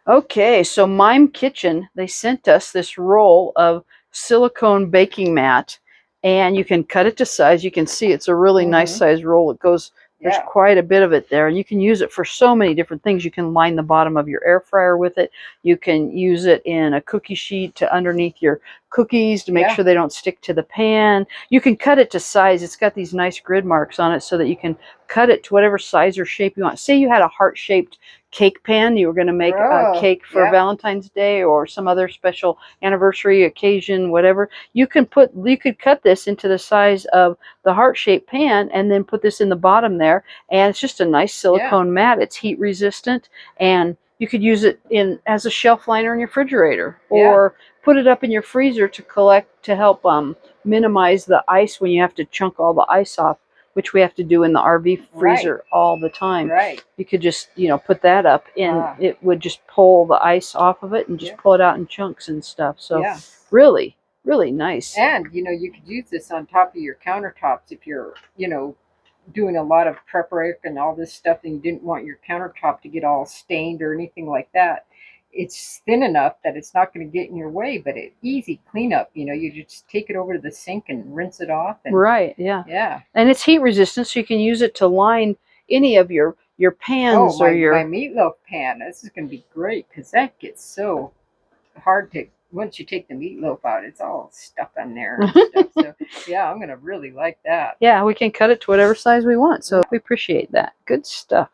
Okay, so Mime Kitchen, they sent us this roll of silicone baking mat, and you can cut it to size. You can see it's a really nice Mm-hmm. size roll. It goes, there's Yeah. quite a bit of it there, and you can use it for so many different things. You can line the bottom of your air fryer with it. You can use it in a cookie sheet to underneath your cookies to make Yeah. sure they don't stick to the pan. You can cut it to size. It's got these nice grid marks on it so that you can cut it to whatever size or shape you want. Say you had a heart-shaped cake pan, you were going to make a Oh, cake for yeah. Valentine's Day or some other special anniversary occasion, whatever, you could cut this into the size of the heart-shaped pan and then put this in the bottom there, and it's just a nice Yeah. silicone mat. It's heat resistant, and you could use it in as a shelf liner in your refrigerator, Yeah. or put it up in your freezer to help minimize the ice when you have to chunk all the ice off, which we have to do in the RV Right. freezer all the time. Right. You could just, put that up and Ah. it would just pull the ice off of it and just Yeah. pull it out in chunks and stuff. So Yeah. really, really nice. And you could use this on top of your countertops if you're, doing a lot of prep work and all this stuff and you didn't want your countertop to get all stained or anything like that. It's thin enough that it's not going to get in your way, but it easy cleanup. You just take it over to the sink and rinse it off, and Right, yeah. yeah. And it's heat resistant, so you can use it to line any of your Oh, pans or my your meatloaf pan. This is going to be great because that gets so hard to once you take the meatloaf out, it's all stuck on there and stuff. So yeah, I'm going to really like that. yeah, we can cut it to whatever size we want. So we appreciate that. Good stuff.